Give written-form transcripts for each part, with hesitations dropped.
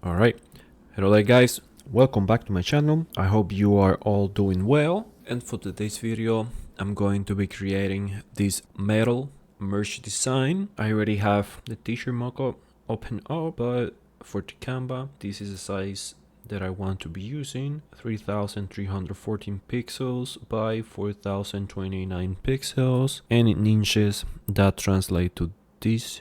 Alright, hello there guys, welcome back to my channel. I hope you are all doing well, and for today's video I'm going to be creating this metal merch design. I already have the t-shirt mockup open up, but for the Canva this is the size that I want to be using: 3314 pixels by 4029 pixels, and in inches that translate to these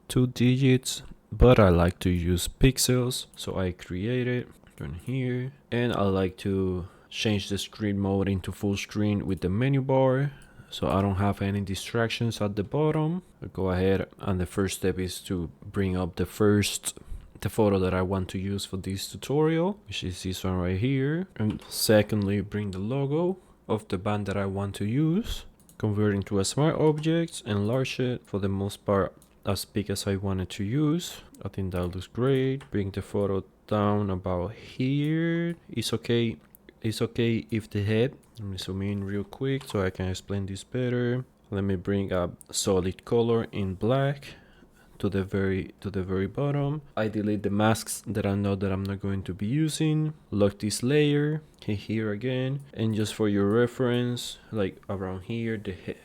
2 digits, but I like to use pixels, so I create it turn here, and I like to change the screen mode into full screen with the menu bar so I don't have any distractions at the bottom. I'll go ahead, and the first step is to bring up the photo that I want to use for this tutorial, which is this one right here, and secondly bring the logo of the band that I want to use, convert into a smart object, enlarge it for the most part as big as I wanted to use. I think that looks great. Bring the photo down about here. It's okay if the head, let me zoom in real quick so I can explain this better. Let me bring up solid color in black to the very bottom. I delete the masks that I know that I'm not going to be using. Lock this layer, hit here again, and just for your reference, like around here,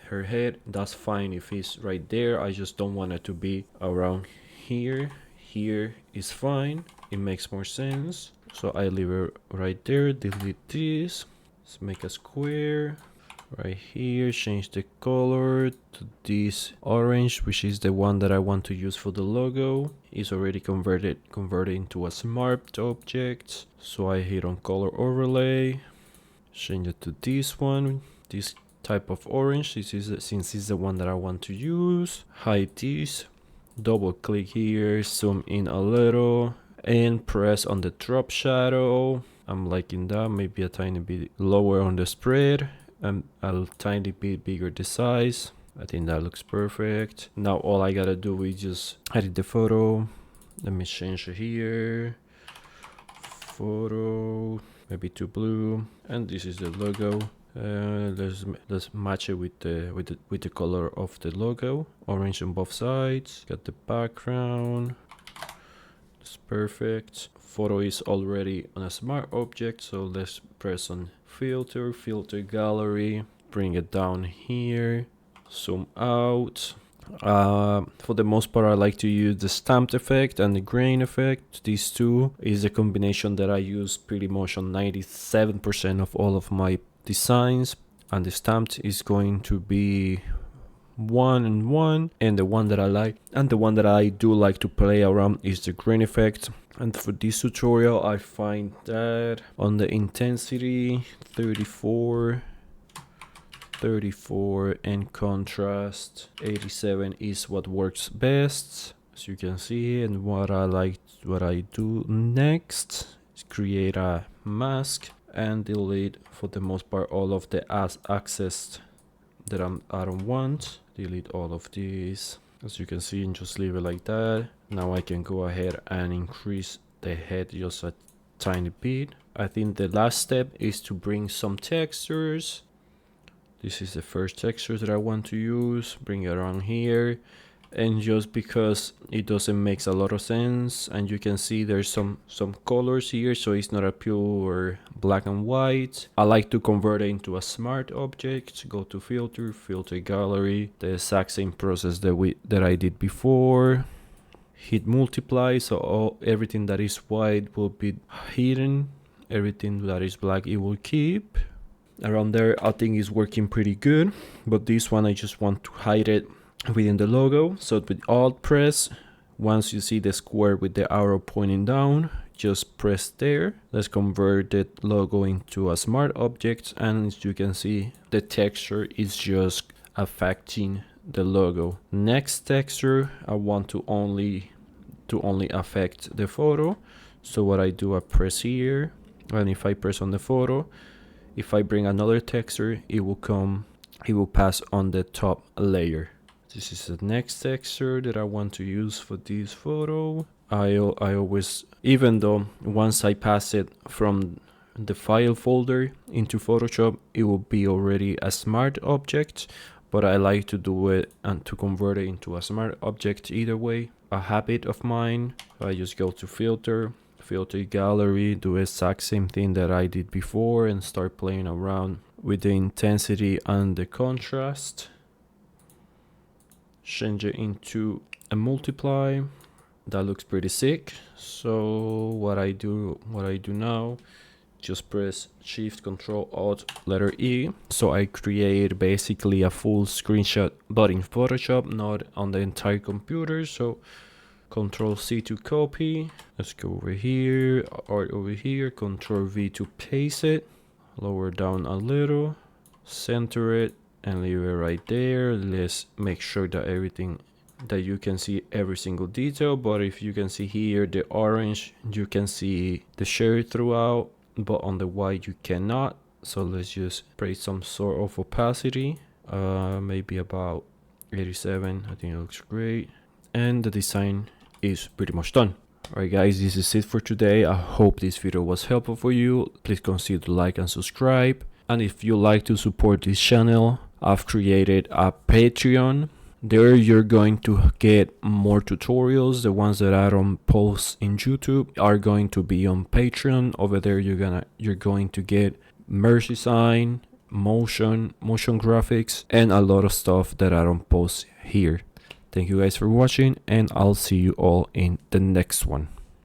her head, that's fine if it's right there. I just don't want it to be around here. Here is fine, it makes more sense, so I leave it right there. Delete this. Let's make a square right here, change the color to this orange, which is the one that I want to use for the logo. It's already converted into a smart object, so I hit on color overlay, change it to this one, this type of orange. Since it's the one that I want to use. Hide this, double click here, zoom in a little, and press on the drop shadow. I'm liking that, maybe a tiny bit lower on the spread and a tiny bit bigger the size. I think that looks perfect. Now all I gotta do is just edit the photo. Let me change it here, photo maybe to blue, and this is the logo. Let's match it with the color of the logo, orange on both sides. Got the background, it's perfect. Photo is already on a smart object, so let's press on filter gallery, bring it down here, zoom out. For the most part I like to use the stamped effect and the grain effect. These two is a combination that I use pretty much on 97% of all of my designs, and the stamped is going to be 1 and 1, and the one that I like and the one that I do like to play around is the grain effect. And for this tutorial I find that on the intensity 34 and contrast 87 is what works best, as you can see. And what I do next is create a mask and delete for the most part all of the access that I don't want. Delete all of these, as you can see, and just leave it like that. Now I can go ahead and increase the head just a tiny bit. I think the last step is to bring some textures. This is the first texture that I want to use. Bring it around here, and just because it doesn't make a lot of sense, and you can see there's some colors here, so it's not a pure black and white. I like to convert it into a smart object. Go to filter gallery, the exact same process that I did before. Hit multiply, so everything that is white will be hidden, everything that is black it will keep. Around there I think is working pretty good, but this one I just want to hide it within the logo. So with Alt press, once you see the square with the arrow pointing down, just press there. Let's convert the logo into a smart object, and as you can see the texture is just affecting the logo. Next texture I want to only affect the photo, so what I do, I press here, and if I press on the photo, if I bring another texture, it will pass on the top layer. This is the next texture that I want to use for this photo. I always, even though once I pass it from the file folder into Photoshop, it will be already a smart object, but I like to do it and to convert it into a smart object either way. A habit of mine, I just go to filter filter gallery, do the exact same thing that I did before and start playing around with the intensity and the contrast. Change it into a multiply. That looks pretty sick. So what I do now, just press Shift Control Alt letter E. So I create basically a full screenshot, but in Photoshop, not on the entire computer. So Control C to copy. Let's go over here, or over here, Control V to paste it. Lower down a little, center it, and leave it right there. Let's make sure that everything, that you can see every single detail. But if you can see here, the orange, you can see the shade throughout, but on the white you cannot. So let's just create some sort of opacity, maybe about 87. I think it looks great, and the design is pretty much done. Alright guys, this is it for today. I hope this video was helpful for you. Please consider to like and subscribe. And if you like to support this channel, I've created a Patreon. There you're going to get more tutorials. The ones that I don't post in YouTube are going to be on Patreon. Over there you're going to get merge design, motion graphics, and a lot of stuff that I don't post here. Thank you guys for watching, and I'll see you all in the next one.